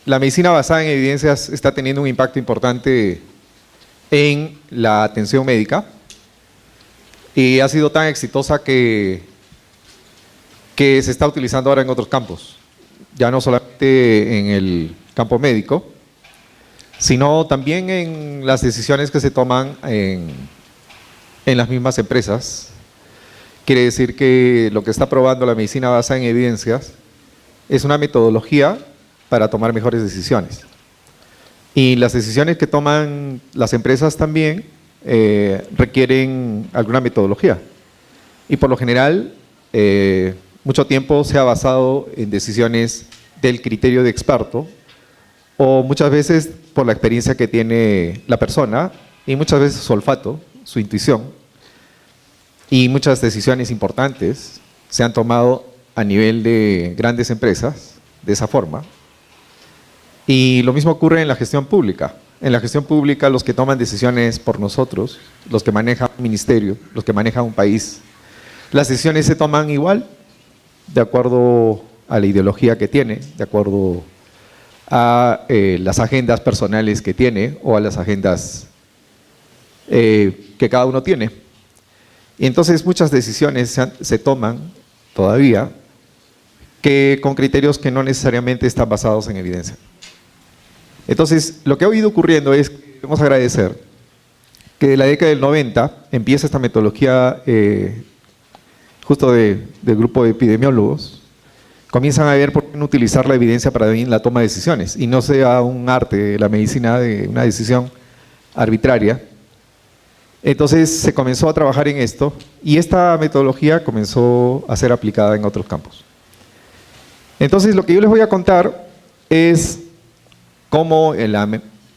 la medicina basada en evidencias está teniendo un impacto importante en la atención médica y ha sido tan exitosa que se está utilizando ahora en otros campos, ya no solamente en el campo médico, sino también en las decisiones que se toman en las mismas empresas. Quiere decir que lo que está probando la medicina basada en evidencias es una metodología para tomar mejores decisiones. Y las decisiones que toman las empresas también requieren alguna metodología. Y por lo general, mucho tiempo se ha basado en decisiones del criterio de experto o muchas veces por la experiencia que tiene la persona y muchas veces su olfato, su intuición. Y muchas decisiones importantes se han tomado a nivel de grandes empresas de esa forma. Y lo mismo ocurre en la gestión pública. En la gestión pública los que toman decisiones por nosotros, los que manejan un ministerio, los que manejan un país, las decisiones se toman igual, de acuerdo a la ideología que tiene, de acuerdo a las agendas personales que tiene o a las agendas que cada uno tiene. Y entonces muchas decisiones se toman todavía que con criterios que no necesariamente están basados en evidencia. Entonces, lo que ha ido ocurriendo es, debemos agradecer, que de la década del 90 empieza esta metodología justo del grupo de epidemiólogos, comienzan a ver por qué no utilizar la evidencia para la toma de decisiones y no sea un arte de la medicina de una decisión arbitraria. Entonces se comenzó a trabajar en esto y esta metodología comenzó a ser aplicada en otros campos. Entonces lo que yo les voy a contar es cómo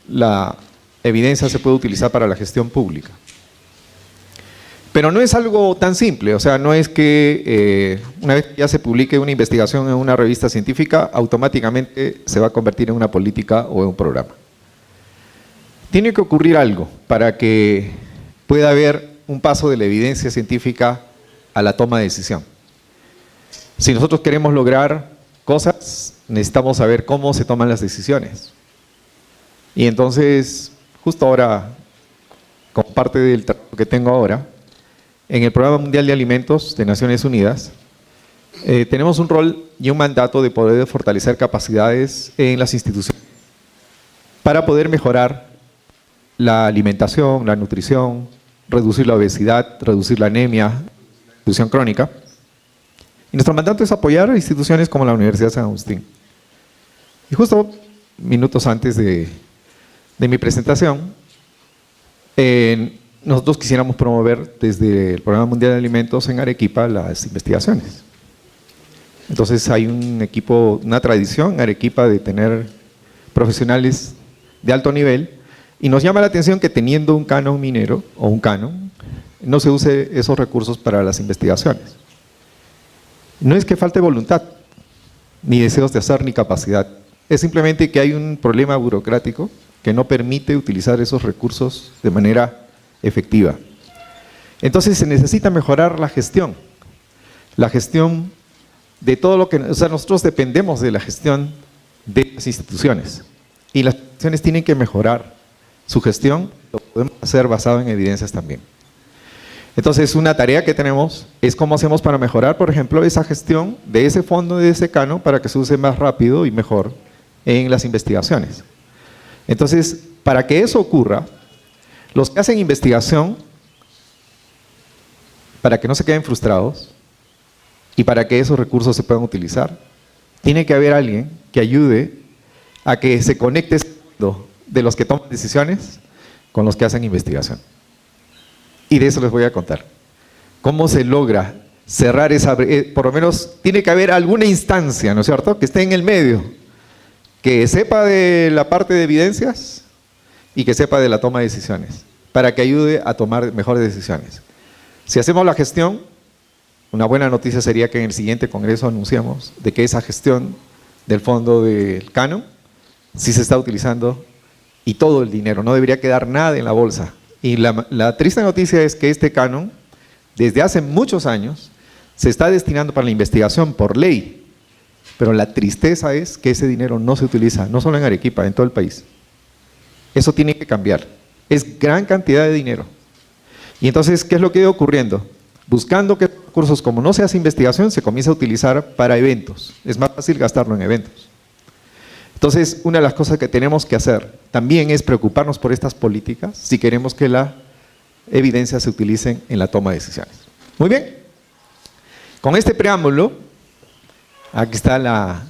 la evidencia se puede utilizar para la gestión pública. Pero no es algo tan simple, o sea, no es que una vez que ya se publique una investigación en una revista científica, automáticamente se va a convertir en una política o en un programa. Tiene que ocurrir algo para que pueda haber un paso de la evidencia científica a la toma de decisión. Si nosotros queremos lograr cosas, necesitamos saber cómo se toman las decisiones. Y entonces, justo ahora, como parte del trabajo que tengo ahora, en el Programa Mundial de Alimentos de Naciones Unidas, tenemos un rol y un mandato de poder fortalecer capacidades en las instituciones para poder mejorar la alimentación, la nutrición, reducir la obesidad, reducir la anemia, la nutrición crónica. Y nuestro mandato es apoyar a instituciones como la Universidad de San Agustín. Y justo minutos antes de mi presentación, nosotros quisiéramos promover desde el Programa Mundial de Alimentos en Arequipa las investigaciones. Entonces hay un equipo, una tradición en Arequipa de tener profesionales de alto nivel y nos llama la atención que teniendo un canon minero o un canon, no se use esos recursos para las investigaciones. No es que falte voluntad, ni deseos de hacer, ni capacidad. Es simplemente que hay un problema burocrático que no permite utilizar esos recursos de manera efectiva. Entonces se necesita mejorar la gestión de todo lo que, o sea, nosotros dependemos de la gestión de las instituciones y las instituciones tienen que mejorar su gestión, lo podemos hacer basado en evidencias también. Entonces una tarea que tenemos es cómo hacemos para mejorar, por ejemplo, esa gestión de ese fondo, de ese canon, para que se use más rápido y mejor en las investigaciones. Entonces, para que eso ocurra, los que hacen investigación, para que no se queden frustrados y para que esos recursos se puedan utilizar, tiene que haber alguien que ayude a que se conecte ese mundo de los que toman decisiones con los que hacen investigación. Y de eso les voy a contar. ¿Cómo se logra cerrar esa por lo menos tiene que haber alguna instancia, ¿no es cierto?, que esté en el medio, que sepa de la parte de evidencias y que sepa de la toma de decisiones, para que ayude a tomar mejores decisiones. Si hacemos la gestión, una buena noticia sería que en el siguiente congreso anunciamos de que esa gestión del fondo del canon sí se está utilizando y todo el dinero, no debería quedar nada en la bolsa. Y la triste noticia es que este canon, desde hace muchos años, se está destinando para la investigación por ley, Pero la tristeza es que ese dinero no se utiliza, no solo en Arequipa, en todo el país. Eso tiene que cambiar. Es gran cantidad de dinero. Y entonces, ¿qué es lo que iba ocurriendo? Buscando que recursos, como no se hace investigación, se comienza a utilizar para eventos. Es más fácil gastarlo en eventos. Entonces, una de las cosas que tenemos que hacer también es preocuparnos por estas políticas si queremos que la evidencia se utilicen en la toma de decisiones. Muy bien. Con este preámbulo, aquí está la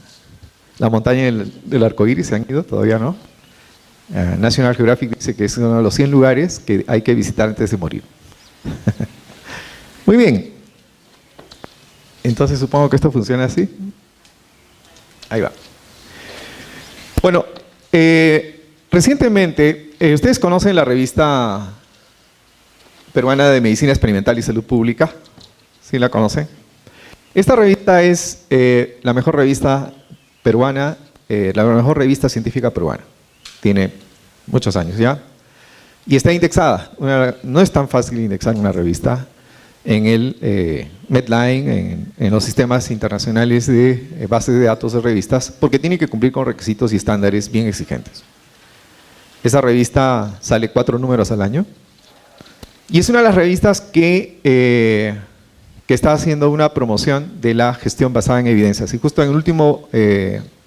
montaña del arco iris, ¿se han ido? Todavía no. National Geographic dice que es uno de los 100 lugares que hay que visitar antes de morir. Muy bien. Entonces supongo que esto funciona así. Ahí va. Bueno, recientemente, ustedes conocen la revista peruana de Medicina Experimental y Salud Pública. ¿Sí la conocen? Esta revista es la mejor revista peruana, la mejor revista científica peruana. Tiene muchos años ya. Y está indexada. No es tan fácil indexar una revista en el Medline, en los sistemas internacionales de bases de datos de revistas, porque tiene que cumplir con requisitos y estándares bien exigentes. Esa revista sale 4 números al año. Y es una de las revistas que está haciendo una promoción de la gestión basada en evidencias. Y justo en el último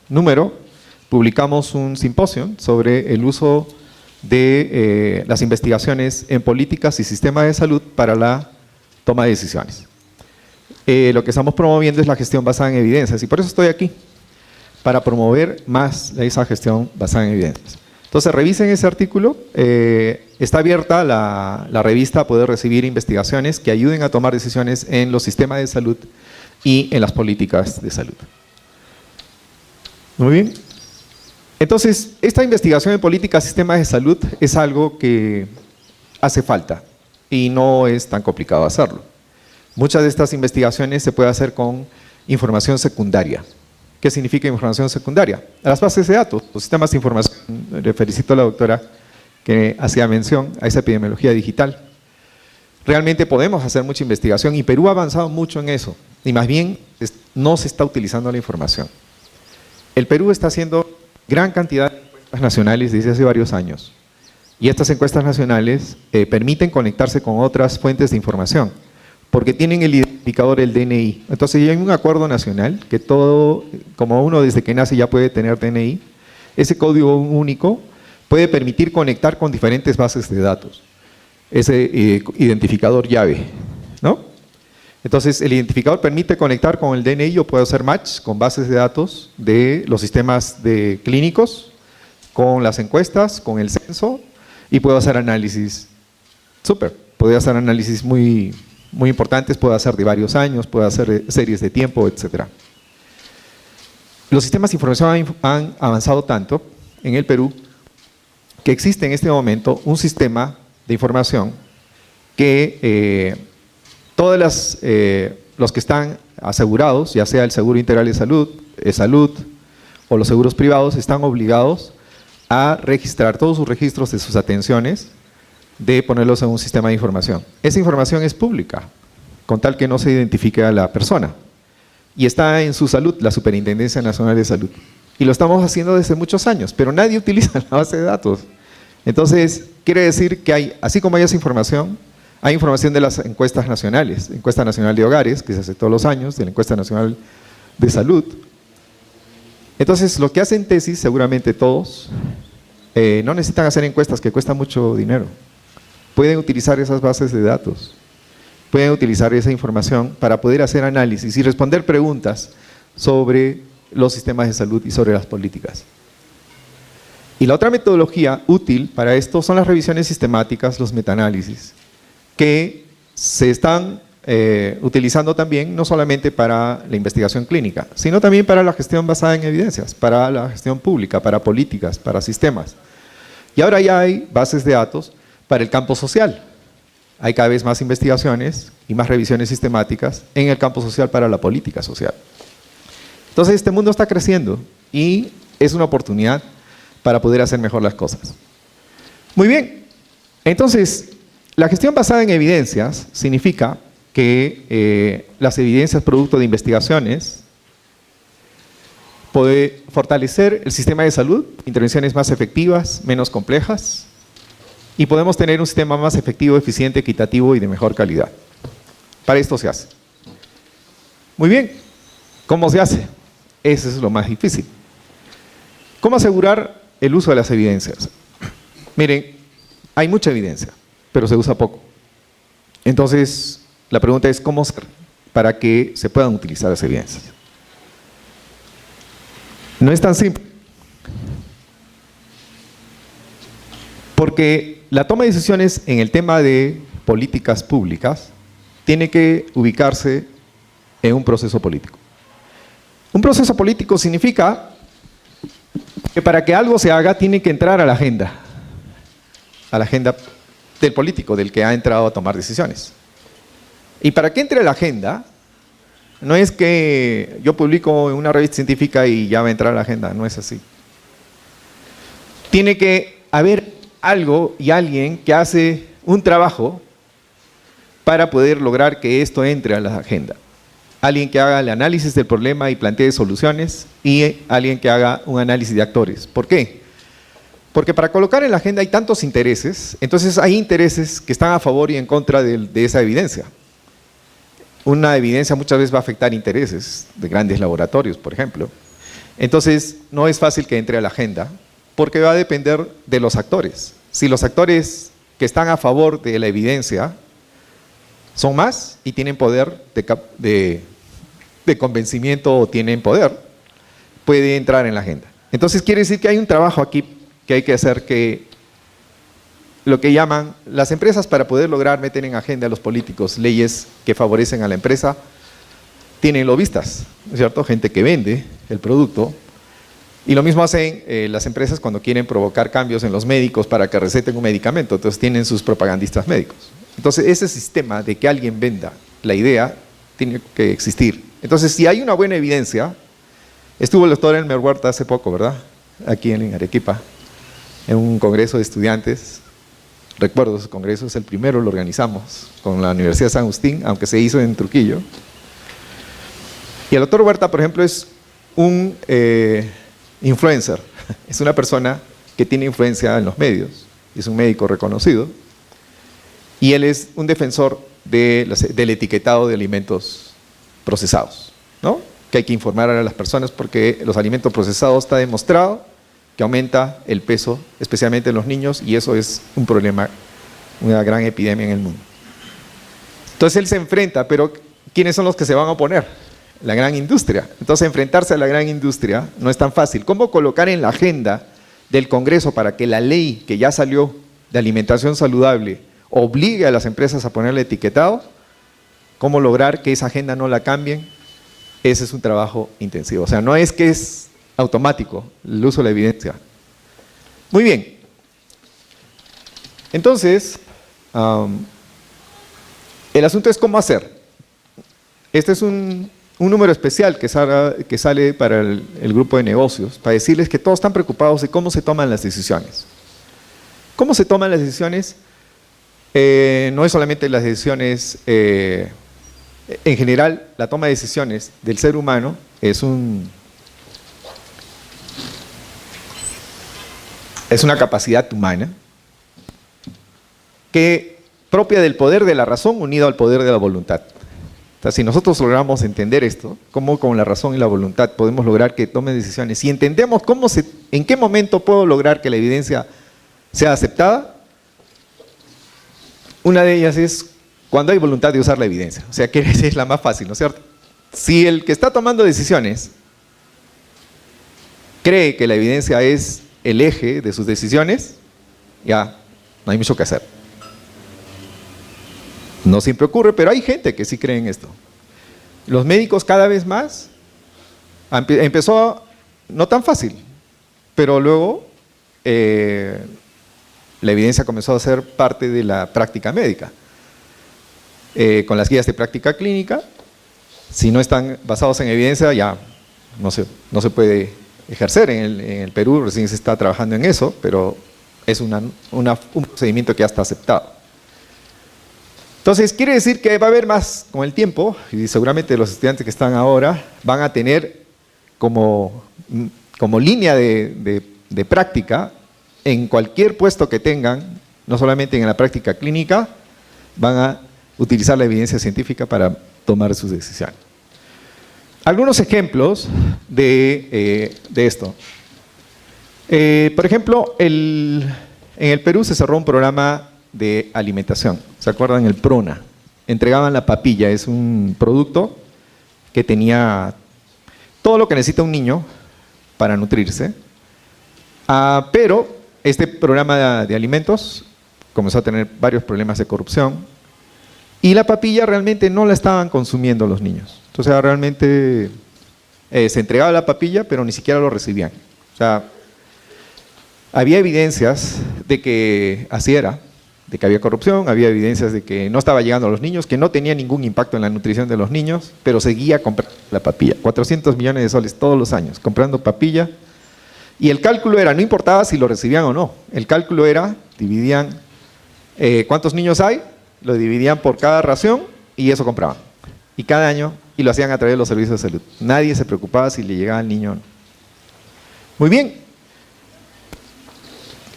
número publicamos un simposio sobre el uso de las investigaciones en políticas y sistemas de salud para la toma de decisiones. Lo que estamos promoviendo es la gestión basada en evidencias y por eso estoy aquí, para promover más esa gestión basada en evidencias. Entonces revisen ese artículo, está abierta la revista a poder recibir investigaciones que ayuden a tomar decisiones en los sistemas de salud y en las políticas de salud. Muy bien. Entonces, esta investigación en políticas y sistemas de salud es algo que hace falta y no es tan complicado hacerlo. Muchas de estas investigaciones se puede hacer con información secundaria. ¿Qué significa información secundaria? Las bases de datos, los sistemas de información. Le felicito a la doctora que hacía mención a esa epidemiología digital. Realmente podemos hacer mucha investigación y Perú ha avanzado mucho en eso y más bien no se está utilizando la información. El Perú está haciendo gran cantidad de encuestas nacionales desde hace varios años y estas encuestas nacionales permiten conectarse con otras fuentes de información porque tienen el identificador, el DNI. Entonces ya hay un acuerdo nacional que todo, como uno desde que nace ya puede tener DNI, ese código único puede permitir conectar con diferentes bases de datos, ese identificador llave, ¿no? Entonces el identificador permite conectar con el DNI, yo puedo hacer match con bases de datos de los sistemas de clínicos, con las encuestas, con el censo y puedo hacer análisis, puedo hacer análisis muy importantes, puedo hacer de varios años, puedo hacer series de tiempo, etc. Los sistemas de información han avanzado tanto en el Perú que existe en este momento un sistema de información que todos los que están asegurados, ya sea el Seguro Integral de Salud, Salud o los seguros privados, están obligados a registrar todos sus registros de sus atenciones, de ponerlos en un sistema de información. Esa información es pública, con tal que no se identifique a la persona. Y está en su salud, la Superintendencia Nacional de Salud. Y lo estamos haciendo desde muchos años, pero nadie utiliza la base de datos. Entonces, quiere decir que hay, así como hay esa información, hay información de las encuestas nacionales, Encuesta Nacional de Hogares, que se hace todos los años, de la Encuesta Nacional de Salud. Entonces, lo que hacen tesis, seguramente todos, no necesitan hacer encuestas que cuestan mucho dinero. Pueden utilizar esas bases de datos, pueden utilizar esa información para poder hacer análisis y responder preguntas sobre los sistemas de salud y sobre las políticas. Y la otra metodología útil para esto son las revisiones sistemáticas, los metaanálisis, que se están utilizando también no solamente para la investigación clínica, sino también para la gestión basada en evidencias, para la gestión pública, para políticas, para sistemas. Y ahora ya hay bases de datos para el campo social. Hay cada vez más investigaciones y más revisiones sistemáticas en el campo social para la política social. Entonces este mundo está creciendo y es una oportunidad para poder hacer mejor las cosas. Muy bien, entonces la gestión basada en evidencias significa que las evidencias producto de investigaciones Puede fortalecer el sistema de salud, intervenciones más efectivas, menos complejas, y podemos tener un sistema más efectivo, eficiente, equitativo y de mejor calidad. Para esto se hace. Muy bien, ¿cómo se hace? Eso es lo más difícil. ¿Cómo asegurar el uso de las evidencias? Miren, hay mucha evidencia, pero se usa poco. Entonces, la pregunta es ¿cómo hacer para que se puedan utilizar las evidencias? No es tan simple. Porque la toma de decisiones en el tema de políticas públicas tiene que ubicarse en un proceso político. Un proceso político significa que para que algo se haga tiene que entrar a la agenda del político, del que ha entrado a tomar decisiones. Y para que entre a la agenda, no es que yo publico en una revista científica y ya va a entrar a la agenda, no es así. Tiene que haber algo y alguien que hace un trabajo para poder lograr que esto entre a la agenda. Alguien que haga el análisis del problema y plantee soluciones, y alguien que haga un análisis de actores. ¿Por qué? Porque para colocar en la agenda hay tantos intereses, entonces hay intereses que están a favor y en contra de esa evidencia. Una evidencia muchas veces va a afectar intereses de grandes laboratorios, por ejemplo. Entonces, no es fácil que entre a la agenda, porque va a depender de los actores. Si los actores que están a favor de la evidencia son más y tienen poder de convencimiento o tienen poder, puede entrar en la agenda. Entonces, quiere decir que hay un trabajo aquí que hay que hacer, que lo que llaman las empresas, para poder lograr meter en agenda a los políticos leyes que favorecen a la empresa, tienen lobistas, ¿no es cierto? Gente que vende el producto. Y lo mismo hacen las empresas cuando quieren provocar cambios en los médicos para que receten un medicamento. Entonces tienen sus propagandistas médicos. Entonces ese sistema de que alguien venda la idea tiene que existir. Entonces, si hay una buena evidencia, estuvo el doctor Elmer Huerta hace poco, ¿verdad? Aquí en Arequipa, en un congreso de estudiantes. Recuerdo ese congreso, es el primero, lo organizamos con la Universidad de San Agustín, aunque se hizo en Trujillo. Y el doctor Huerta, por ejemplo, es un influencer, es una persona que tiene influencia en los medios, es un médico reconocido, y él es un defensor del etiquetado de alimentos procesados, ¿no? Que hay que informar a las personas porque los alimentos procesados está demostrado que aumenta el peso, especialmente en los niños, y eso es un problema, una gran epidemia en el mundo. Entonces él se enfrenta, pero ¿quiénes son los que se van a oponer? La gran industria. Entonces enfrentarse a la gran industria no es tan fácil. ¿Cómo colocar en la agenda del Congreso para que la ley que ya salió de alimentación saludable obligue a las empresas a ponerle etiquetado? ¿Cómo lograr que esa agenda no la cambien? Ese es un trabajo intensivo. O sea, no es que es automático el uso de la evidencia. Muy bien. Entonces, el asunto es cómo hacer. Este es un número especial que sale para el grupo de negocios, para decirles que todos están preocupados de cómo se toman las decisiones. ¿Cómo se toman las decisiones? No es solamente las decisiones, en general, la toma de decisiones del ser humano es una capacidad humana que propia del poder de la razón unido al poder de la voluntad. O sea, si nosotros logramos entender esto, cómo con la razón y la voluntad podemos lograr que tomen decisiones, y entendemos en qué momento puedo lograr que la evidencia sea aceptada, una de ellas es cuando hay voluntad de usar la evidencia. O sea, que es la más fácil, ¿no es cierto? Si el que está tomando decisiones cree que la evidencia es el eje de sus decisiones, ya no hay mucho que hacer. No siempre ocurre, pero hay gente que sí cree en esto. Los médicos cada vez más, empezó no tan fácil, pero luego la evidencia comenzó a ser parte de la práctica médica. Con las guías de práctica clínica, si no están basados en evidencia, ya no se puede ejercer. En el Perú recién se está trabajando en eso, pero es un procedimiento que ya está aceptado. Entonces, quiere decir que va a haber más con el tiempo, y seguramente los estudiantes que están ahora van a tener como línea de práctica, en cualquier puesto que tengan, no solamente en la práctica clínica, van a utilizar la evidencia científica para tomar sus decisiones. Algunos ejemplos de esto. Por ejemplo, en el Perú se cerró un programa de alimentación. ¿Se acuerdan? El PRONA. Entregaban la papilla, es un producto que tenía todo lo que necesita un niño para nutrirse, pero este programa de alimentos comenzó a tener varios problemas de corrupción y la papilla realmente no la estaban consumiendo los niños. Entonces realmente se entregaba la papilla, pero ni siquiera lo recibían. O sea, había evidencias de que así era, de que había corrupción, había evidencias de que no estaba llegando a los niños, que no tenía ningún impacto en la nutrición de los niños, pero seguía comprando la papilla. 400 millones de soles todos los años, comprando papilla. Y el cálculo era, no importaba si lo recibían o no, el cálculo era, dividían, ¿cuántos niños hay? Lo dividían por cada ración y eso compraban. Y cada año, y lo hacían a través de los servicios de salud. Nadie se preocupaba si le llegaba al niño o no. Muy bien.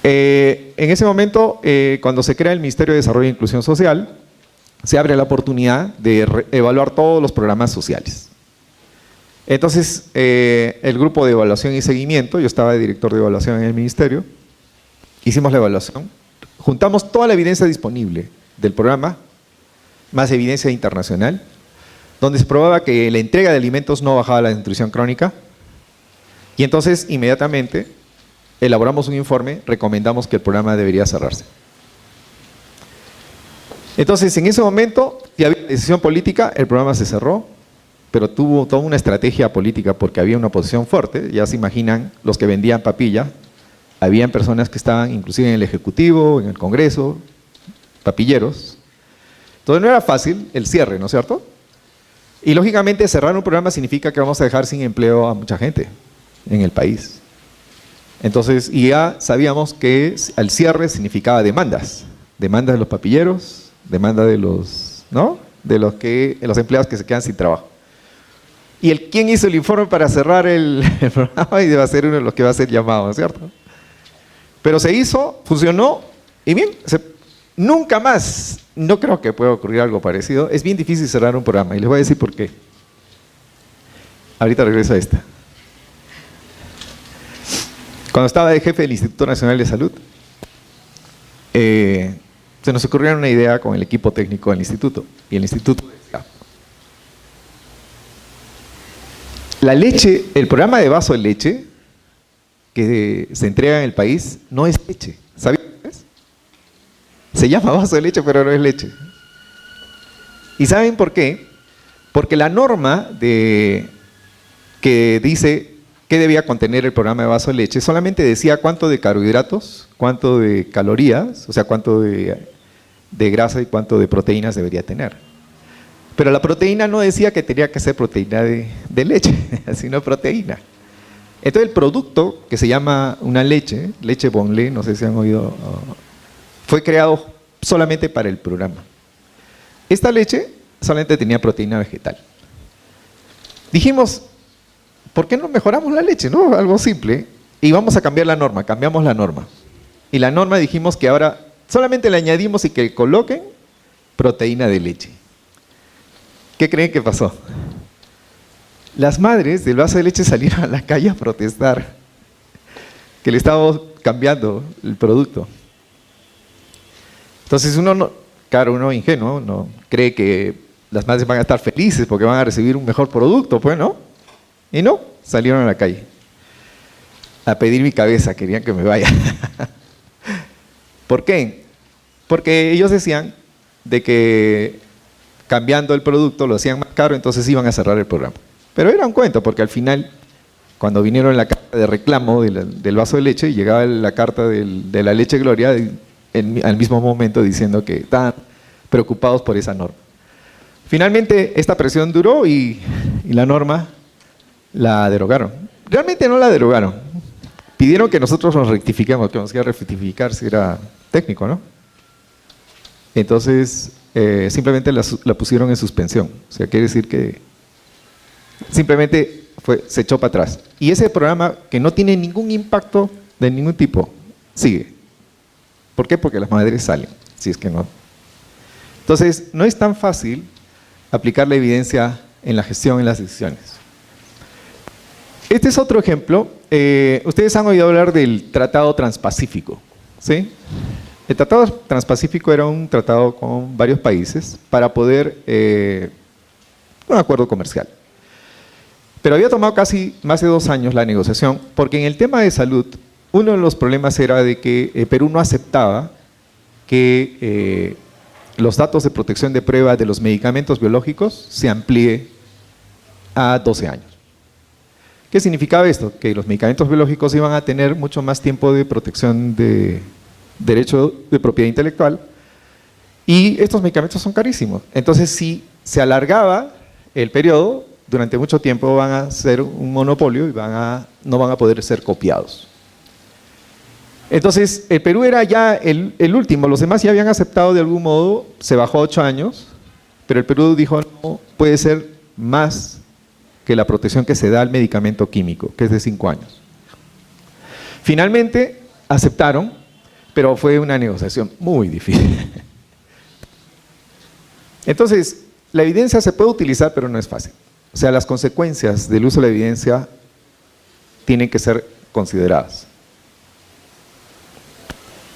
En ese momento, cuando se crea el Ministerio de Desarrollo e Inclusión Social, se abre la oportunidad de evaluar todos los programas sociales. Entonces, el grupo de evaluación y seguimiento, yo estaba de director de evaluación en el ministerio, hicimos la evaluación, juntamos toda la evidencia disponible del programa, más evidencia internacional, donde se probaba que la entrega de alimentos no bajaba la desnutrición crónica, y entonces inmediatamente elaboramos un informe, recomendamos que el programa debería cerrarse. Entonces, en ese momento, ya había decisión política, el programa se cerró, pero tuvo toda una estrategia política porque había una oposición fuerte. Ya se imaginan los que vendían papilla, habían personas que estaban inclusive en el Ejecutivo, en el Congreso, papilleros. Entonces no era fácil el cierre, ¿no es cierto? Y lógicamente cerrar un programa significa que vamos a dejar sin empleo a mucha gente en el país. Entonces, y ya sabíamos que al cierre significaba demandas de los papilleros, demanda de los, ¿no? De los empleados que se quedan sin trabajo. Y ¿quién hizo el informe para cerrar el programa? Y debe ser uno de los que va a ser llamado, ¿no es cierto? Pero se hizo, funcionó, y bien, nunca más, no creo que pueda ocurrir algo parecido. Es bien difícil cerrar un programa, y les voy a decir por qué. Ahorita regreso a esta. Cuando estaba de jefe del Instituto Nacional de Salud, se nos ocurrió una idea con el equipo técnico del instituto. Y el instituto decía, la leche, el programa de vaso de leche que se entrega en el país no es leche. ¿Sabías? Se llama vaso de leche, pero no es leche. ¿Y saben por qué? Porque la norma que dice qué debía contener el programa de vaso de leche solamente decía cuánto de carbohidratos, cuánto de calorías, o sea, cuánto de grasa y cuánto de proteínas debería tener. Pero la proteína no decía que tenía que ser proteína de leche, sino proteína. Entonces el producto, que se llama una leche Bonlé, no sé si han oído, fue creado solamente para el programa. Esta leche solamente tenía proteína vegetal. Dijimos, ¿por qué no mejoramos la leche? ¿No? Algo simple. Y vamos a cambiar la norma, cambiamos la norma. Y la norma dijimos que ahora solamente le añadimos y que coloquen proteína de leche. ¿Qué creen que pasó? Las madres del vaso de leche salieron a la calle a protestar que le estábamos cambiando el producto. Entonces uno ingenuo, no cree que las madres van a estar felices porque van a recibir un mejor producto, pues, ¿no? Y no, salieron a la calle a pedir mi cabeza, querían que me vaya. ¿Por qué? Porque ellos decían de que cambiando el producto lo hacían más caro, entonces iban a cerrar el programa. Pero era un cuento, porque al final, cuando vinieron la carta de reclamo del vaso de leche, llegaba la carta de la leche Gloria al mismo momento diciendo que estaban preocupados por esa norma. Finalmente, esta presión duró y la norma la derogaron. Realmente no la derogaron. Pidieron que nosotros nos rectifiquemos, que nos quiera rectificar si era técnico, ¿no? Entonces, simplemente la pusieron en suspensión. O sea, quiere decir que simplemente se echó para atrás. Y ese programa, que no tiene ningún impacto de ningún tipo, sigue. ¿Por qué? Porque las madres salen, si es que no. Entonces, no es tan fácil aplicar la evidencia en la gestión, en las decisiones. Este es otro ejemplo. Ustedes han oído hablar del Tratado Transpacífico, ¿sí? El Tratado Transpacífico era un tratado con varios países para poder un acuerdo comercial. Pero había tomado casi más de 2 años la negociación, porque en el tema de salud, uno de los problemas era de que Perú no aceptaba que los datos de protección de prueba de los medicamentos biológicos se amplíe a 12 años. ¿Qué significaba esto? Que los medicamentos biológicos iban a tener mucho más tiempo de protección de derecho de propiedad intelectual y estos medicamentos son carísimos. Entonces, si se alargaba el periodo, durante mucho tiempo van a ser un monopolio y no van a poder ser copiados. Entonces, el Perú era ya el último, los demás ya habían aceptado de algún modo, se bajó a 8 años, pero el Perú dijo no puede ser más que la protección que se da al medicamento químico, que es de 5 años. Finalmente aceptaron, pero fue una negociación muy difícil. Entonces, la evidencia se puede utilizar, pero no es fácil. O sea, las consecuencias del uso de la evidencia tienen que ser consideradas.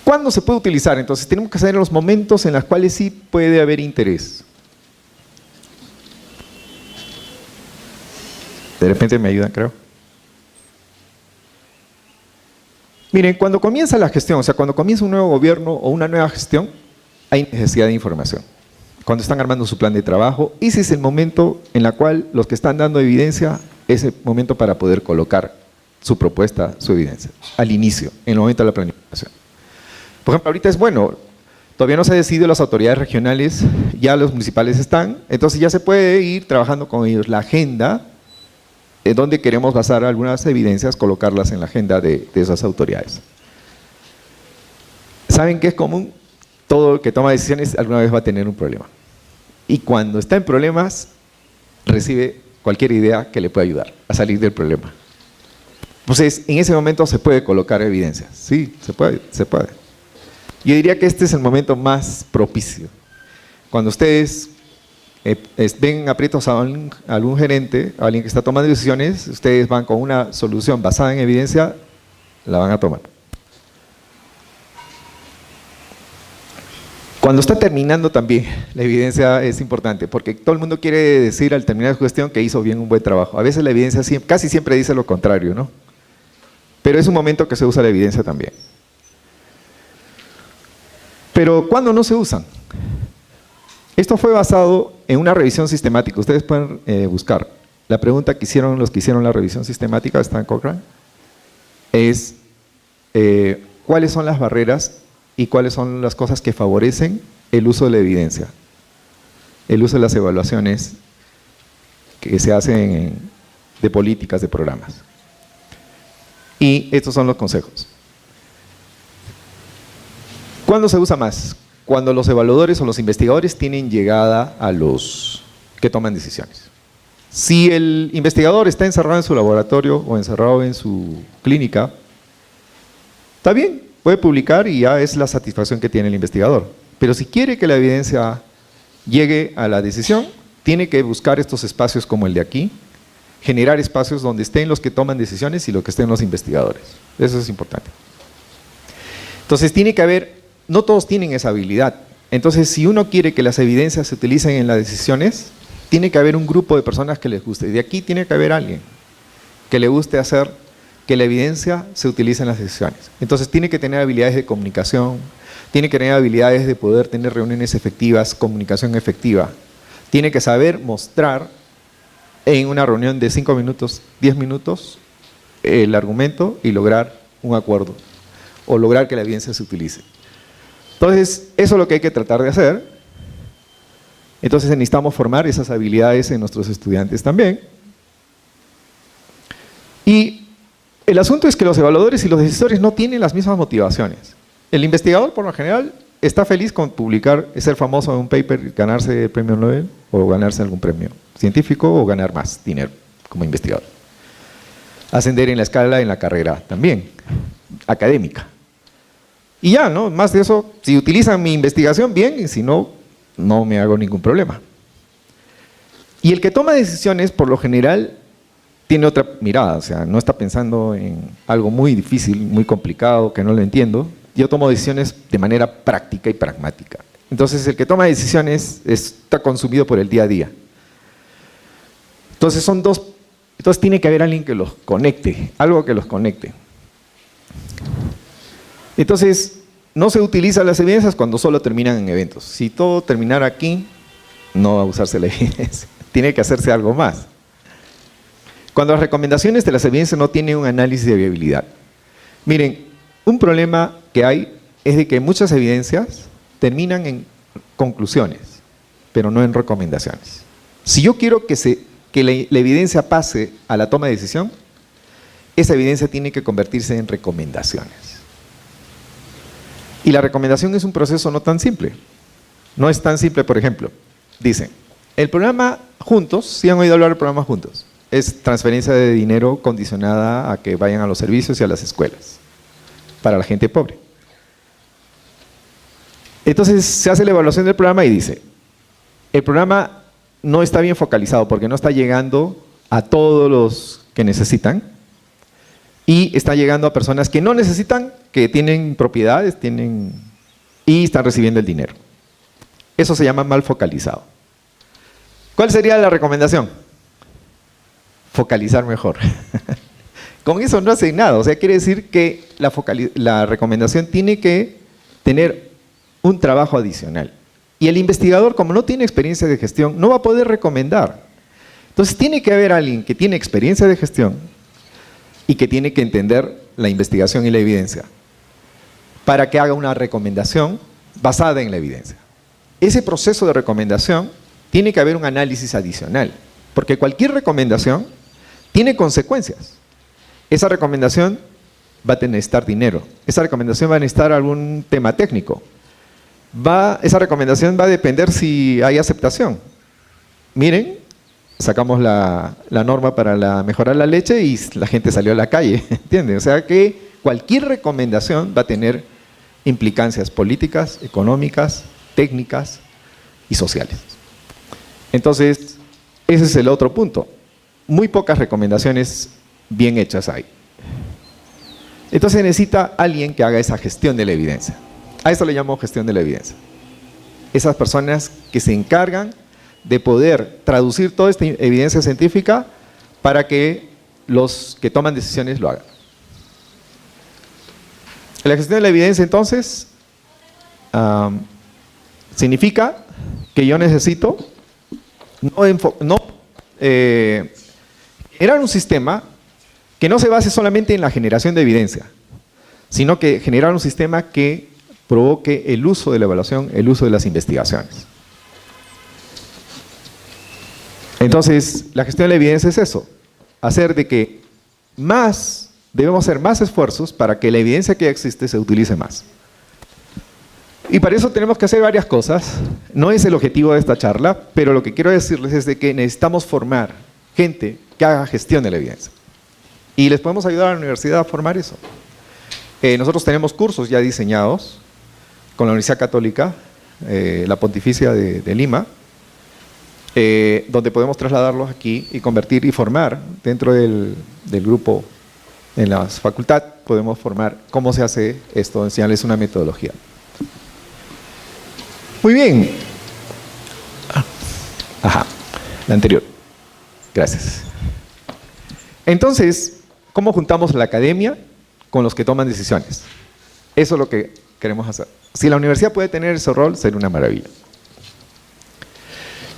¿Cuándo se puede utilizar? Entonces, tenemos que saber los momentos en los cuales sí puede haber interés. De repente me ayudan, creo. Miren, cuando comienza la gestión, o sea, cuando comienza un nuevo gobierno o una nueva gestión, hay necesidad de información. Cuando están armando su plan de trabajo, ese es el momento en el cual los que están dando evidencia, es el momento para poder colocar su propuesta, su evidencia, al inicio, en el momento de la planificación. Por ejemplo, ahorita es bueno, todavía no se ha decidido las autoridades regionales, ya los municipales están, entonces ya se puede ir trabajando con ellos la agenda, en donde queremos basar algunas evidencias, colocarlas en la agenda de esas autoridades. ¿Saben qué es común? Todo el que toma decisiones alguna vez va a tener un problema. Y cuando está en problemas, recibe cualquier idea que le pueda ayudar a salir del problema. Entonces, en ese momento se puede colocar evidencias. Sí, se puede, se puede. Yo diría que este es el momento más propicio. Cuando ustedes ven aprietos a algún gerente, a alguien que está tomando decisiones, ustedes van con una solución basada en evidencia, la van a tomar. Cuando está terminando también, la evidencia es importante, porque todo el mundo quiere decir al terminar su gestión que hizo bien un buen trabajo. A veces la evidencia casi siempre dice lo contrario, ¿no? Pero es un momento que se usa la evidencia también. Pero ¿cuándo no se usan? Esto fue basado en una revisión sistemática. Ustedes pueden buscar. La pregunta que hicieron los que hicieron la revisión sistemática, está en Cochrane, es ¿cuáles son las barreras y cuáles son las cosas que favorecen el uso de la evidencia? El uso de las evaluaciones que se hacen de políticas, de programas. Y estos son los consejos. ¿Cuándo se usa más? Cuando los evaluadores o los investigadores tienen llegada a los que toman decisiones. Si el investigador está encerrado en su laboratorio o encerrado en su clínica, está bien, puede publicar y ya es la satisfacción que tiene el investigador. Pero si quiere que la evidencia llegue a la decisión, tiene que buscar estos espacios como el de aquí, generar espacios donde estén los que toman decisiones y los que estén los investigadores. Eso es importante. Entonces tiene que haber, no todos tienen esa habilidad. Entonces si uno quiere que las evidencias se utilicen en las decisiones, tiene que haber un grupo de personas que les guste. Y de aquí tiene que haber alguien que le guste hacer que la evidencia se utilice en las decisiones. Entonces tiene que tener habilidades de comunicación, tiene que tener habilidades de poder tener reuniones efectivas, comunicación efectiva. Tiene que saber mostrar en una reunión de 5 minutos, 10 minutos, el argumento y lograr un acuerdo o lograr que la evidencia se utilice. Entonces, eso es lo que hay que tratar de hacer. Entonces necesitamos formar esas habilidades en nuestros estudiantes también. Y el asunto es que los evaluadores y los decisores no tienen las mismas motivaciones. El investigador, por lo general, está feliz con publicar, ser famoso en un paper, ganarse el premio Nobel o ganarse algún premio científico o ganar más dinero como investigador. ascender en la escala en la carrera también, académica. Y ya, ¿no? Más de eso, si utilizan mi investigación, bien, y si no, no me hago ningún problema. Y el que toma decisiones, por lo general, tiene otra mirada, o sea, no está pensando en algo muy difícil, muy complicado, que no lo entiendo. Yo tomo decisiones de manera práctica y pragmática. Entonces, el que toma decisiones está consumido por el día a día. Entonces, entonces tiene que haber alguien que los conecte, algo que los conecte. Entonces, no se utilizan las evidencias cuando solo terminan en eventos. Si todo terminara aquí, no va a usarse la evidencia. Tiene que hacerse algo más. Cuando las recomendaciones de las evidencias no tienen un análisis de viabilidad. Miren, un problema que hay es de que muchas evidencias terminan en conclusiones, pero no en recomendaciones. Si yo quiero que la evidencia pase a la toma de decisión, esa evidencia tiene que convertirse en recomendaciones. Y la recomendación es un proceso no tan simple. No es tan simple, por ejemplo, dicen, el programa Juntos, ¿sí han oído hablar del programa Juntos? Es transferencia de dinero condicionada a que vayan a los servicios y a las escuelas, para la gente pobre. Entonces se hace la evaluación del programa y dice, el programa no está bien focalizado porque no está llegando a todos los que necesitan y está llegando a personas que no necesitan, que tienen propiedades, y están recibiendo el dinero. Eso se llama mal focalizado. ¿Cuál sería la recomendación? Focalizar mejor. Con eso no hacen nada, o sea, quiere decir que la recomendación tiene que tener un trabajo adicional. Y el investigador, como no tiene experiencia de gestión, no va a poder recomendar. Entonces tiene que haber alguien que tiene experiencia de gestión y que tiene que entender la investigación y la evidencia para que haga una recomendación basada en la evidencia. Ese proceso de recomendación tiene que haber un análisis adicional, porque cualquier recomendación tiene consecuencias. Esa recomendación va a necesitar dinero, esa recomendación va a necesitar algún tema técnico, esa recomendación va a depender si hay aceptación. Miren, sacamos la norma para mejorar la leche y la gente salió a la calle, ¿entienden? O sea que cualquier recomendación va a tener implicancias políticas, económicas, técnicas y sociales. Entonces, ese es el otro punto. Muy pocas recomendaciones bien hechas hay. Entonces necesita alguien que haga esa gestión de la evidencia. A eso le llamo gestión de la evidencia. Esas personas que se encargan de poder traducir toda esta evidencia científica para que los que toman decisiones lo hagan. La gestión de la evidencia, entonces, significa que yo necesito generar un sistema que no se base solamente en la generación de evidencia, sino que generar un sistema que provoque el uso de la evaluación, el uso de las investigaciones. Entonces, la gestión de la evidencia es eso, hacer de que debemos hacer más esfuerzos para que la evidencia que ya existe se utilice más. Y para eso tenemos que hacer varias cosas. No es el objetivo de esta charla, pero lo que quiero decirles es de que necesitamos formar gente que haga gestión de la evidencia. Y les podemos ayudar a la universidad a formar eso. Nosotros tenemos cursos ya diseñados con la Universidad Católica, la Pontificia de Lima, donde podemos trasladarlos aquí y convertir y formar dentro del grupo en la facultad, podemos formar cómo se hace esto, enseñarles una metodología. Muy bien. Ajá, la anterior. Gracias. Entonces, ¿cómo juntamos la academia con los que toman decisiones? Eso es lo que queremos hacer. Si la universidad puede tener ese rol, sería una maravilla.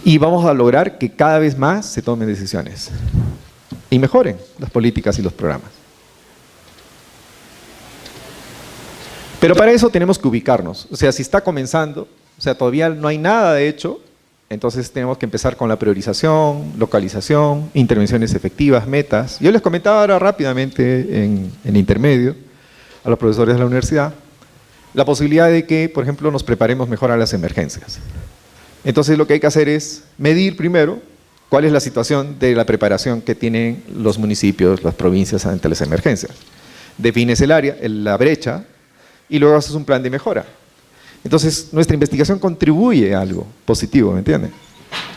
Y vamos a lograr que cada vez más se tomen decisiones y mejoren las políticas y los programas. Pero para eso tenemos que ubicarnos. O sea, si está comenzando, o sea, todavía no hay nada de hecho, entonces tenemos que empezar con la priorización, localización, intervenciones efectivas, metas. Yo les comentaba ahora rápidamente en intermedio a los profesores de la universidad la posibilidad de que, por ejemplo, nos preparemos mejor a las emergencias. Entonces lo que hay que hacer es medir primero cuál es la situación de la preparación que tienen los municipios, las provincias ante las emergencias. Defines el área, la brecha, y luego haces un plan de mejora. Entonces, nuestra investigación contribuye a algo positivo, ¿me entienden?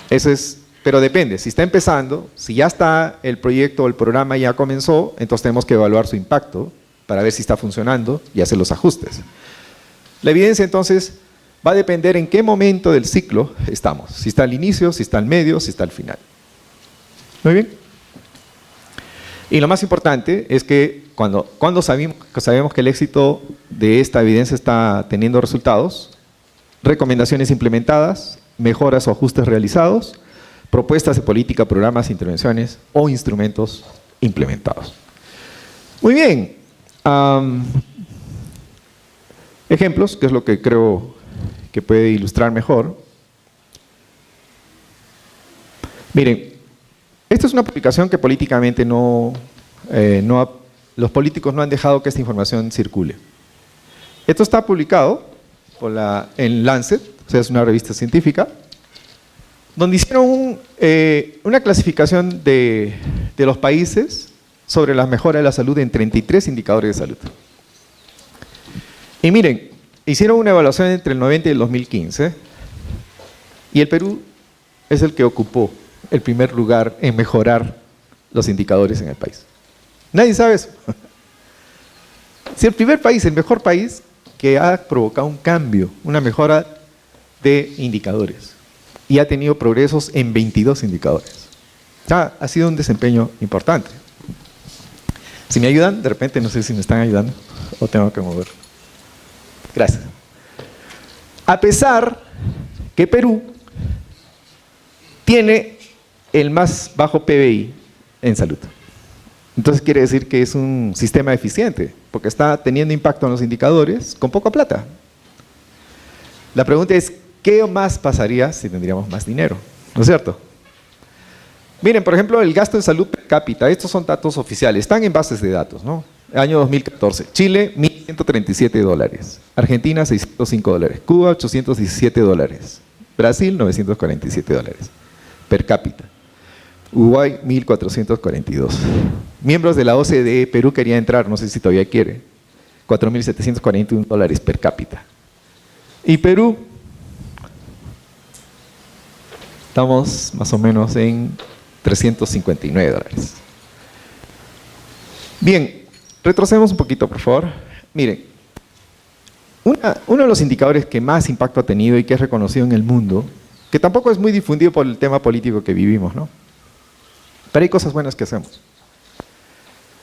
Eso es, pero depende, si está empezando, si ya está el proyecto o el programa ya comenzó, entonces tenemos que evaluar su impacto para ver si está funcionando y hacer los ajustes. La evidencia, entonces, va a depender en qué momento del ciclo estamos. Si está al inicio, si está al medio, si está al final. Muy bien. Y lo más importante es que cuando sabemos que el éxito de esta evidencia está teniendo resultados, recomendaciones implementadas, mejoras o ajustes realizados, propuestas de política, programas, intervenciones o instrumentos implementados. Muy bien. Ejemplos, que es lo que creo que puede ilustrar mejor. Miren, esta es una publicación que políticamente los políticos no han dejado que esta información circule. Esto está publicado en Lancet, o sea, es una revista científica, donde hicieron una clasificación de los países sobre la mejora de la salud en 33 indicadores de salud. Y miren, hicieron una evaluación entre el 90 y el 2015, y el Perú es el que ocupó el primer lugar en mejorar los indicadores en el país. Nadie sabe eso. Si el primer país, el mejor país que ha provocado un cambio, una mejora de indicadores, y ha tenido progresos en 22 indicadores. Ha sido un desempeño importante. Si me ayudan, de repente no sé si me están ayudando o tengo que mover. Gracias. A pesar que Perú tiene el más bajo PBI en salud. Entonces quiere decir que es un sistema eficiente, porque está teniendo impacto en los indicadores con poca plata. La pregunta es, ¿qué más pasaría si tendríamos más dinero? ¿No es cierto? Miren, por ejemplo, el gasto en salud per cápita, estos son datos oficiales, están en bases de datos, ¿no? Año 2014, Chile, $1.137, Argentina, $605, Cuba, $817, Brasil, $947, per cápita. Uruguay, 1.442. Miembros de la OCDE, Perú quería entrar, no sé si todavía quiere, $4.741 per cápita. Y Perú, estamos más o menos en $359. Bien, retrocedemos un poquito, por favor. Miren, uno de los indicadores que más impacto ha tenido y que es reconocido en el mundo, que tampoco es muy difundido por el tema político que vivimos, ¿no? Pero hay cosas buenas que hacemos.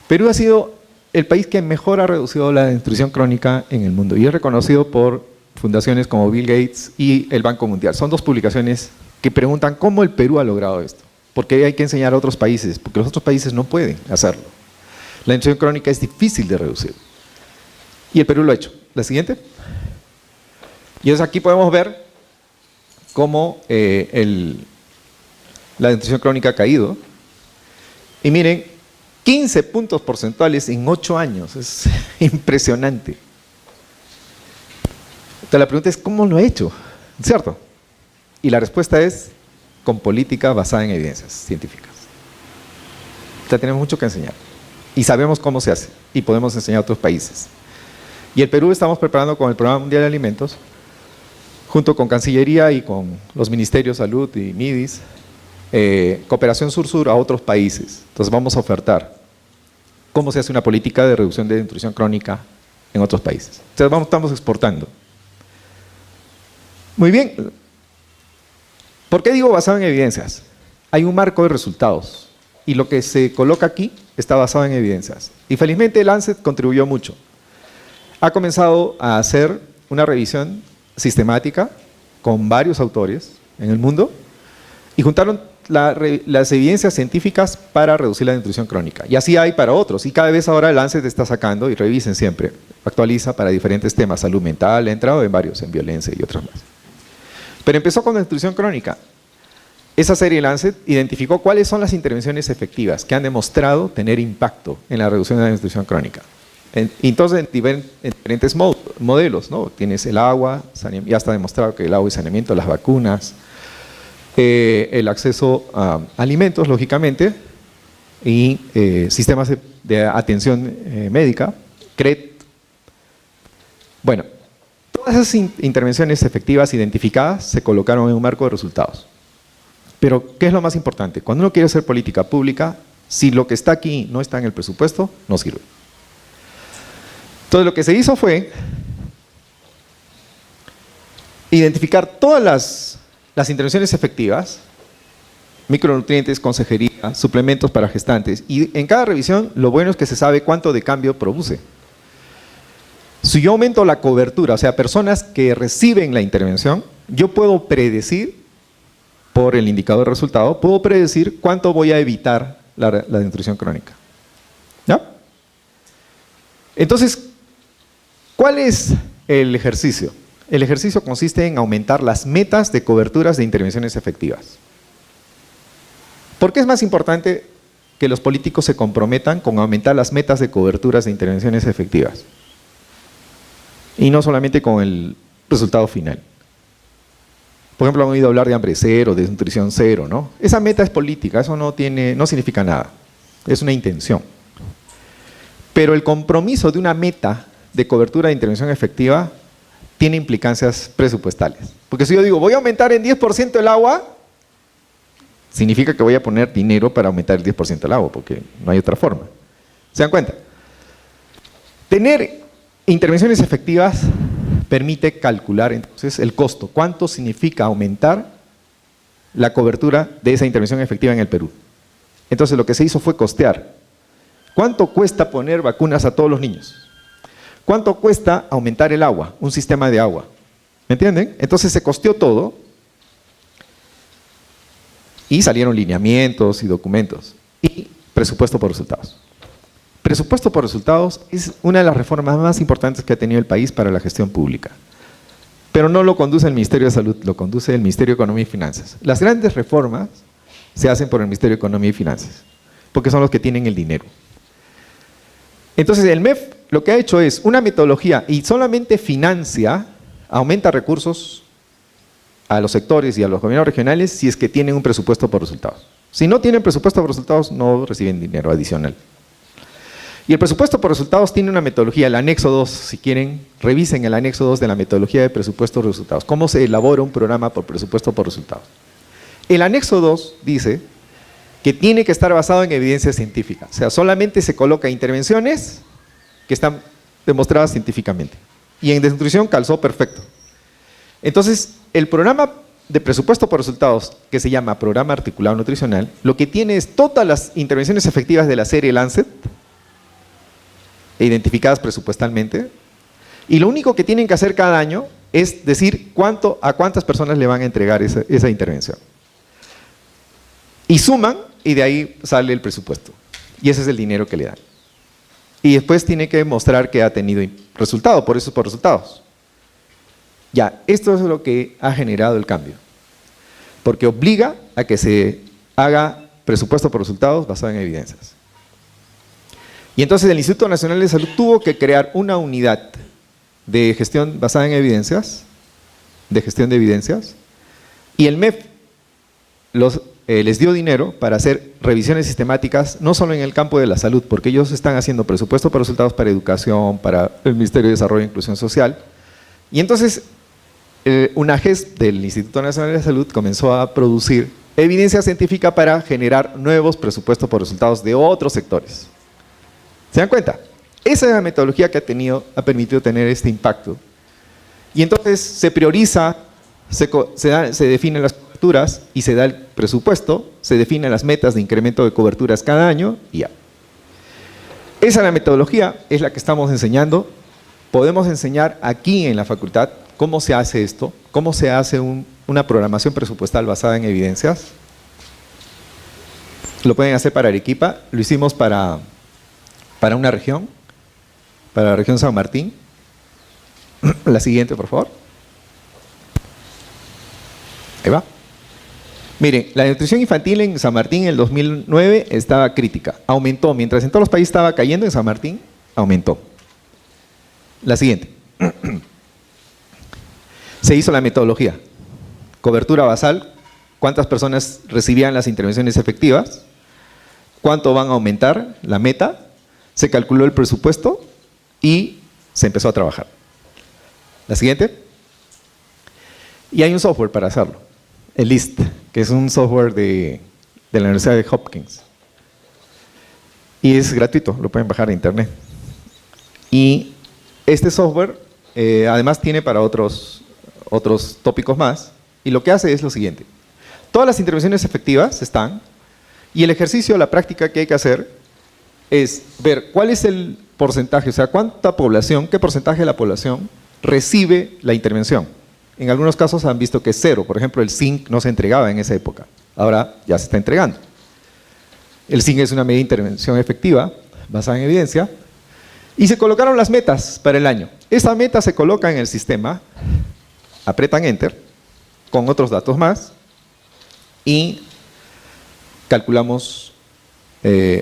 Perú ha sido el país que mejor ha reducido la desnutrición crónica en el mundo y es reconocido por fundaciones como Bill Gates y el Banco Mundial. Son dos publicaciones que preguntan cómo el Perú ha logrado esto. Porque hay que enseñar a otros países, porque los otros países no pueden hacerlo. La desnutrición crónica es difícil de reducir. Y el Perú lo ha hecho. La siguiente. Y entonces aquí podemos ver cómo la desnutrición crónica ha caído. Y miren, 15 puntos porcentuales en 8 años. Es impresionante. Entonces la pregunta es, ¿cómo lo ha hecho? ¿Cierto? Y la respuesta es, con política basada en evidencias científicas. O sea, tenemos mucho que enseñar. Y sabemos cómo se hace. Y podemos enseñar a otros países. Y el Perú estamos preparando con el Programa Mundial de Alimentos, junto con Cancillería y con los Ministerios de Salud y MIDIS, cooperación sur-sur a otros países. Entonces vamos a ofertar cómo se hace una política de reducción de desnutrición crónica en otros países. Entonces estamos exportando. Muy bien. ¿Por qué digo basado en evidencias? Hay un marco de resultados y lo que se coloca aquí está basado en evidencias. Y felizmente Lancet contribuyó mucho. Ha comenzado a hacer una revisión sistemática con varios autores en el mundo y juntaron las evidencias científicas para reducir la desnutrición crónica. Y así hay para otros. Y cada vez ahora el Lancet está sacando, y revisen siempre, actualiza para diferentes temas, salud mental, ha entrado en varios, en violencia y otros más. Pero empezó con la desnutrición crónica. Esa serie Lancet identificó cuáles son las intervenciones efectivas que han demostrado tener impacto en la reducción de la desnutrición crónica. Entonces, en diferentes modelos, ¿no? Tienes el agua, ya está demostrado que el agua y saneamiento, las vacunas, el acceso a alimentos, lógicamente, y sistemas de atención médica, CRET. Bueno, todas esas intervenciones efectivas identificadas se colocaron en un marco de resultados. Pero, ¿qué es lo más importante? Cuando uno quiere hacer política pública, si lo que está aquí no está en el presupuesto, no sirve. Entonces, lo que se hizo fue identificar todas las intervenciones efectivas, micronutrientes, consejería, suplementos para gestantes, y en cada revisión lo bueno es que se sabe cuánto de cambio produce. Si yo aumento la cobertura, o sea, personas que reciben la intervención, yo puedo predecir, por el indicador de resultado, puedo predecir cuánto voy a evitar la desnutrición crónica. ¿Ya? Entonces, ¿cuál es el ejercicio? El ejercicio consiste en aumentar las metas de coberturas de intervenciones efectivas. ¿Por qué es más importante que los políticos se comprometan con aumentar las metas de coberturas de intervenciones efectivas? Y no solamente con el resultado final. Por ejemplo, han oído hablar de hambre cero, de desnutrición cero, ¿no? Esa meta es política, eso no significa nada, es una intención. Pero el compromiso de una meta de cobertura de intervención efectiva tiene implicancias presupuestales. Porque si yo digo, voy a aumentar en 10% el agua, significa que voy a poner dinero para aumentar el 10% el agua, porque no hay otra forma. ¿Se dan cuenta? Tener intervenciones efectivas permite calcular entonces el costo. ¿Cuánto significa aumentar la cobertura de esa intervención efectiva en el Perú? Entonces lo que se hizo fue costear. ¿Cuánto cuesta poner vacunas a todos los niños? ¿Cuánto cuesta aumentar el agua, un sistema de agua? ¿Me entienden? Entonces se costeó todo y salieron lineamientos y documentos y presupuesto por resultados. Presupuesto por resultados es una de las reformas más importantes que ha tenido el país para la gestión pública. Pero no lo conduce el Ministerio de Salud, lo conduce el Ministerio de Economía y Finanzas. Las grandes reformas se hacen por el Ministerio de Economía y Finanzas, porque son los que tienen el dinero. Entonces el MEF lo que ha hecho es una metodología y solamente financia, aumenta recursos a los sectores y a los gobiernos regionales si es que tienen un presupuesto por resultados. Si no tienen presupuesto por resultados, no reciben dinero adicional. Y el presupuesto por resultados tiene una metodología, el anexo 2, si quieren, revisen el anexo 2 de la metodología de presupuesto por resultados. ¿Cómo se elabora un programa por presupuesto por resultados? El anexo 2 dice que tiene que estar basado en evidencia científica. O sea, solamente se coloca intervenciones que están demostradas científicamente. Y en desnutrición calzó perfecto. Entonces, el programa de presupuesto por resultados, que se llama Programa Articulado Nutricional, lo que tiene es todas las intervenciones efectivas de la serie Lancet, identificadas presupuestalmente, y lo único que tienen que hacer cada año es decir a cuántas personas le van a entregar esa intervención. Y suman, y de ahí sale el presupuesto. Y ese es el dinero que le dan. Y después tiene que mostrar que ha tenido resultado, por eso por resultados. Ya, esto es lo que ha generado el cambio. Porque obliga a que se haga presupuesto por resultados basado en evidencias. Y entonces el Instituto Nacional de Salud tuvo que crear una unidad de gestión basada en evidencias, y el MEF les dio dinero para hacer revisiones sistemáticas, no solo en el campo de la salud, porque ellos están haciendo presupuesto por resultados para educación, para el Ministerio de Desarrollo e Inclusión Social. Y entonces una GES del Instituto Nacional de Salud comenzó a producir evidencia científica para generar nuevos presupuestos por resultados de otros sectores. ¿Se dan cuenta? Esa es la metodología que ha permitido tener este impacto. Y entonces se prioriza, se definen las coberturas y se da el presupuesto, se definen las metas de incremento de coberturas cada año y ya. Esa es la metodología, es la que estamos enseñando. Podemos enseñar aquí en la facultad cómo se hace esto, cómo se hace una programación presupuestal basada en evidencias. Lo pueden hacer para Arequipa, lo hicimos para una región, para la región San Martín. La siguiente, por favor. Ahí va. Miren, la nutrición infantil en San Martín en el 2009 estaba crítica, aumentó, mientras en todos los países estaba cayendo, en San Martín aumentó. La siguiente. Se hizo la metodología, cobertura basal cuántas personas recibían las intervenciones efectivas, cuánto van a aumentar, la meta, se calculó el presupuesto y se empezó a trabajar. La siguiente. Y hay un software para hacerlo, el LIST, que es un software de la Universidad de Hopkins. Y es gratuito, lo pueden bajar de internet. Y este software además tiene para otros tópicos más, y lo que hace es lo siguiente. Todas las intervenciones efectivas están, y el ejercicio, la práctica que hay que hacer es ver cuál es el porcentaje, o sea, cuánta población, qué porcentaje de la población recibe la intervención. En algunos casos han visto que es 0, por ejemplo, el zinc no se entregaba en esa época, ahora ya se está entregando. El zinc es una medida de intervención efectiva, basada en evidencia, y se colocaron las metas para el año. Esa meta se coloca en el sistema, apretan Enter, con otros datos más, y calculamos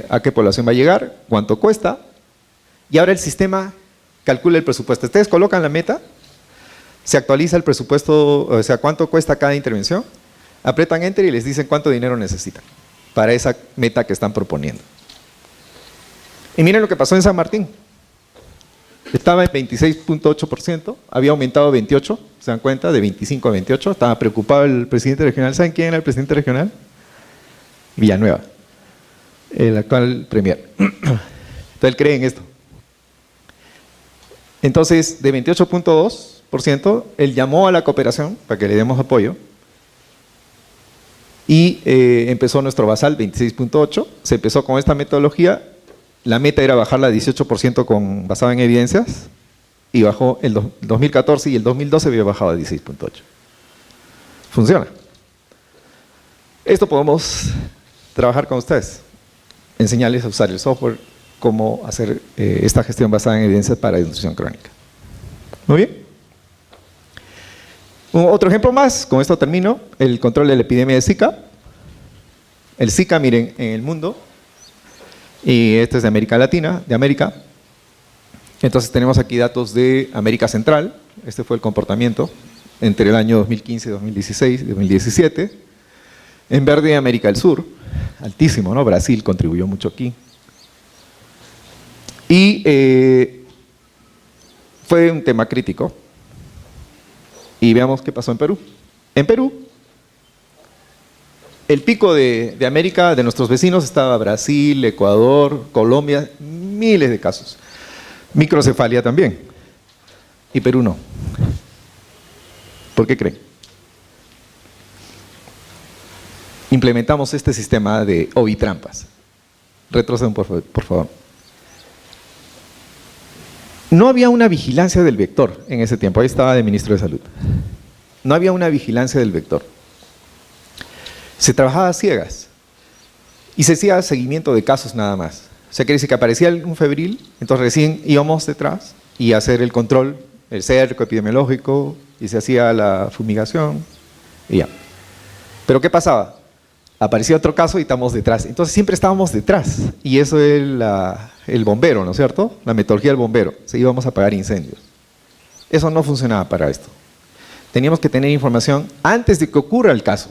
a qué población va a llegar, cuánto cuesta, y ahora el sistema calcula el presupuesto. Ustedes colocan la meta, se actualiza el presupuesto, o sea, cuánto cuesta cada intervención, apretan Enter y les dicen cuánto dinero necesitan para esa meta que están proponiendo. Y miren lo que pasó en San Martín. Estaba en 26.8%, había aumentado a 28%, ¿se dan cuenta? De 25 a 28, estaba preocupado el presidente regional. ¿Saben quién era el presidente regional? Villanueva, el actual premier. Entonces él cree en esto. Entonces, de 28.2%, él llamó a la cooperación para que le demos apoyo y empezó nuestro basal 26.8%, se empezó con esta metodología. La meta era bajarla a 18% basada en evidencias, y bajó el 2014 y el 2012 había bajado a 16.8%. Funciona. Esto podemos trabajar con ustedes, enseñarles a usar el software, cómo hacer esta gestión basada en evidencias para desnutrición crónica. Muy bien. Otro ejemplo más, con esto termino, el control de la epidemia de Zika. El Zika, miren, en el mundo, y este es de América Latina, de América. Entonces tenemos aquí datos de América Central, este fue el comportamiento entre el año 2015, 2016 y 2017. En verde, América del Sur, altísimo, ¿no? Brasil contribuyó mucho aquí. Y fue un tema crítico. Y veamos qué pasó en Perú. En Perú, el pico de América, de nuestros vecinos, estaba Brasil, Ecuador, Colombia, miles de casos. Microcefalia también. Y Perú no. ¿Por qué creen? Implementamos este sistema de ovitrampas. Retrocedan, por favor. No había una vigilancia del vector en ese tiempo. Ahí estaba de ministro de Salud. No había una vigilancia del vector. Se trabajaba a ciegas y se hacía seguimiento de casos nada más. O sea, quiere decir que aparecía algún febril, entonces recién íbamos detrás y a hacer el control, el cerco epidemiológico, y se hacía la fumigación y ya. Pero ¿qué pasaba? Aparecía otro caso y estamos detrás. Entonces siempre estábamos detrás, y eso es el bombero, ¿no es cierto? La metodología del bombero, se íbamos a apagar incendios. Eso no funcionaba para esto. Teníamos que tener información antes de que ocurra el caso.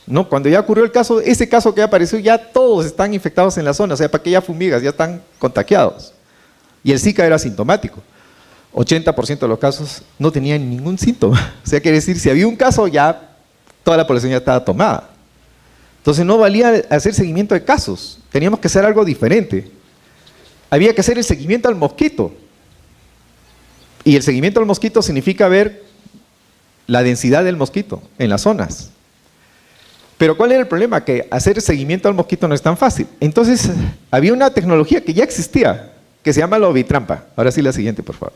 No, cuando ya ocurrió el caso, ese caso que apareció, ya todos están infectados en la zona, o sea, ¿para qué ya fumigas? Ya están contagiados. Y el Zika era asintomático. 80% de los casos no tenían ningún síntoma. O sea, quiere decir, si había un caso, ya toda la población ya estaba tomada. Entonces no valía hacer seguimiento de casos, teníamos que hacer algo diferente. Había que hacer el seguimiento al mosquito. Y el seguimiento al mosquito significa ver la densidad del mosquito en las zonas. Pero ¿cuál era el problema? Que hacer seguimiento al mosquito no es tan fácil. Entonces había una tecnología que ya existía, que se llama la ovitrampa. Ahora sí, la siguiente, por favor.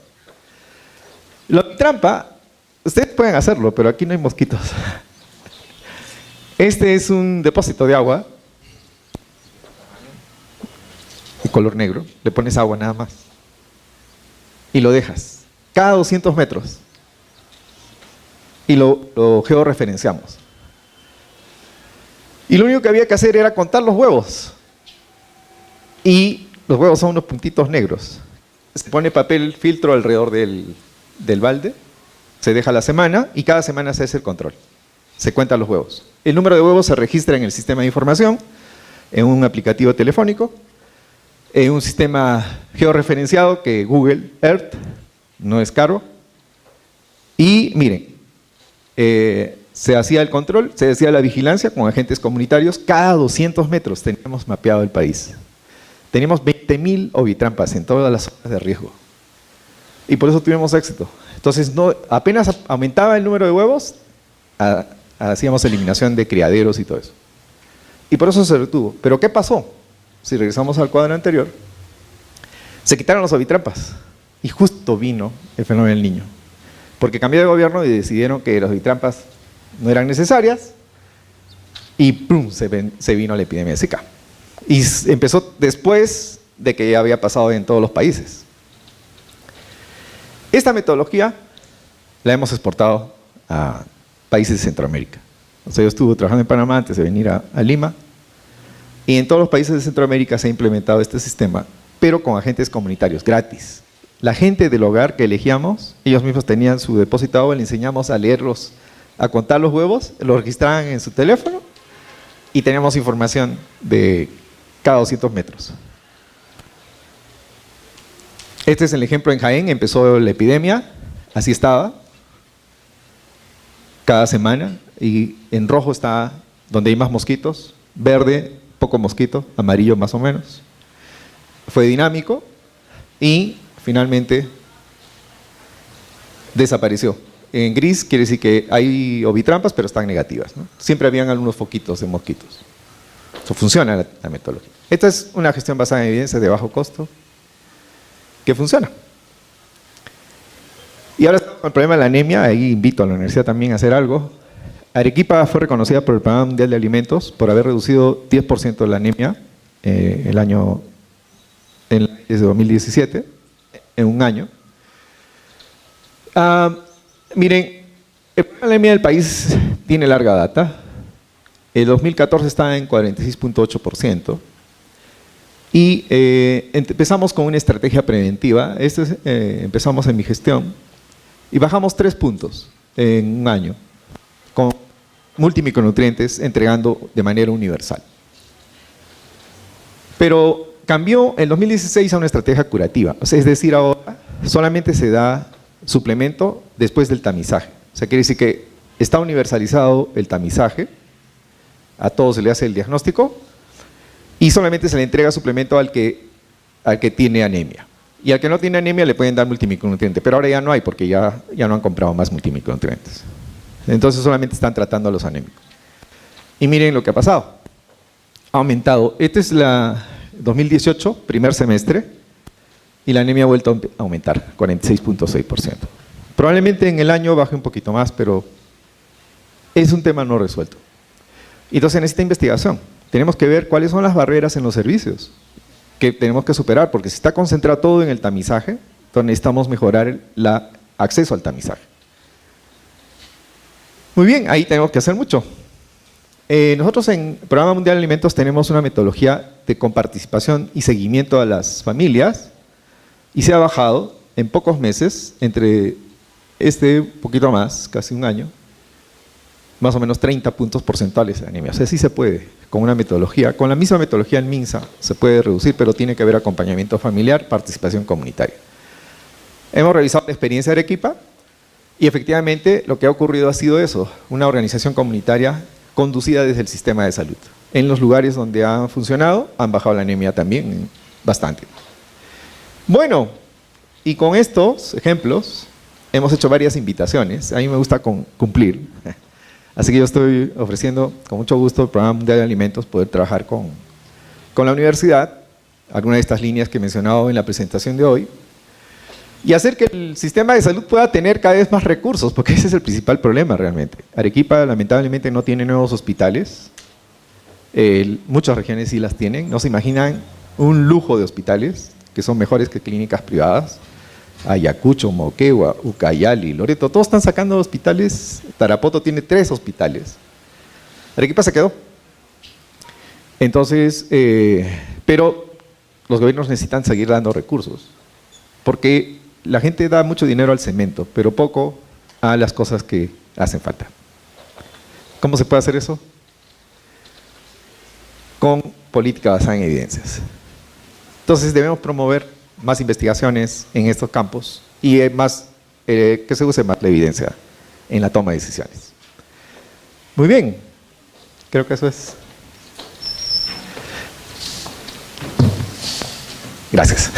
La ovitrampa, ustedes pueden hacerlo, pero aquí no hay mosquitos. Este es un depósito de agua, de color negro, le pones agua nada más, y lo dejas, cada 200 metros, y lo georreferenciamos. Y lo único que había que hacer era contar los huevos, y los huevos son unos puntitos negros. Se pone papel filtro alrededor del balde, se deja la semana, y cada semana se hace el control. se cuentan los huevos. El número de huevos se registra en el sistema de información, en un aplicativo telefónico, en un sistema georreferenciado que Google Earth, no es caro. Y miren, se hacía el control, se hacía la vigilancia con agentes comunitarios. Cada 200 metros teníamos mapeado el país. Teníamos 20.000 ovitrampas en todas las zonas de riesgo. Y por eso tuvimos éxito. Entonces, apenas aumentaba el número de huevos, hacíamos eliminación de criaderos y todo eso. Y por eso se retuvo. ¿Pero qué pasó? Si regresamos al cuadro anterior, se quitaron las ovitrampas. Y justo vino el fenómeno del Niño. Porque cambió de gobierno y decidieron que las ovitrampas no eran necesarias. Y ¡pum! Se vino la epidemia de Zika. Y empezó después de que ya había pasado en todos los países. Esta metodología la hemos exportado a países de Centroamérica. O sea, yo estuve trabajando en Panamá antes de venir a Lima, y en todos los países de Centroamérica se ha implementado este sistema, pero con agentes comunitarios, gratis. La gente del hogar que elegíamos, ellos mismos tenían su depósito, le enseñamos a leerlos, a contar los huevos, los registraban en su teléfono y teníamos información de cada 200 metros. Este es el ejemplo en Jaén, empezó la epidemia, así estaba, cada semana, y en rojo está donde hay más mosquitos, verde, poco mosquito, amarillo más o menos. Fue dinámico y finalmente desapareció. En gris quiere decir que hay ovitrampas, pero están negativas, ¿no? Siempre habían algunos foquitos de mosquitos. Eso funciona la metodología. Esta es una gestión basada en evidencia de bajo costo, que funciona. Y ahora estamos con el problema de la anemia. Ahí invito a la universidad también a hacer algo. Arequipa fue reconocida por el Programa Mundial de Alimentos por haber reducido 10% de la anemia desde 2017, en un año. Miren, el problema de la anemia del país tiene larga data. El 2014 está en 46.8%. Y empezamos con una estrategia preventiva. Empezamos en mi gestión y bajamos 3 puntos en un año con multimicronutrientes entregando de manera universal. Pero cambió en 2016 a una estrategia curativa. O sea, es decir, ahora solamente se da suplemento después del tamizaje. O sea, quiere decir que está universalizado el tamizaje, a todos se le hace el diagnóstico, y solamente se le entrega suplemento al que tiene anemia. Y al que no tiene anemia le pueden dar multimicronutrientes, pero ahora ya no hay porque ya no han comprado más multimicronutrientes. Entonces solamente están tratando a los anémicos. Y miren lo que ha pasado. Ha aumentado. Este es la 2018, primer semestre, y la anemia ha vuelto a aumentar, 46.6%. Probablemente en el año baje un poquito más, pero es un tema no resuelto. Entonces necesita investigación. Tenemos que ver cuáles son las barreras en los servicios que tenemos que superar, porque si está concentrado todo en el tamizaje, entonces necesitamos mejorar el acceso al tamizaje. Muy bien, ahí tenemos que hacer mucho. Nosotros en el Programa Mundial de Alimentos tenemos una metodología de comparticipación y seguimiento a las familias, y se ha bajado en pocos meses, entre un poquito más, casi un año, más o menos 30 puntos porcentuales de anemia. O sea, sí se puede, con una metodología, con la misma metodología en MINSA se puede reducir, pero tiene que haber acompañamiento familiar, participación comunitaria. Hemos revisado la experiencia de Arequipa y efectivamente lo que ha ocurrido ha sido eso, una organización comunitaria conducida desde el sistema de salud. En los lugares donde han funcionado, han bajado la anemia también bastante. Bueno, y con estos ejemplos hemos hecho varias invitaciones. A mí me gusta cumplir. Así que yo estoy ofreciendo con mucho gusto el Programa Mundial de Alimentos, poder trabajar con la universidad, algunas de estas líneas que he mencionado en la presentación de hoy, y hacer que el sistema de salud pueda tener cada vez más recursos, porque ese es el principal problema realmente. Arequipa lamentablemente no tiene nuevos hospitales, muchas regiones sí las tienen, no se imaginan un lujo de hospitales que son mejores que clínicas privadas. Ayacucho, Moquegua, Ucayali, Loreto, todos están sacando hospitales. Tarapoto tiene 3 hospitales. Arequipa se quedó. Entonces, pero los gobiernos necesitan seguir dando recursos, porque la gente da mucho dinero al cemento, pero poco a las cosas que hacen falta. ¿Cómo se puede hacer eso? Con política basada en evidencias. Entonces debemos promover más investigaciones en estos campos y que se use más la evidencia en la toma de decisiones. Muy bien, creo que eso es. Gracias.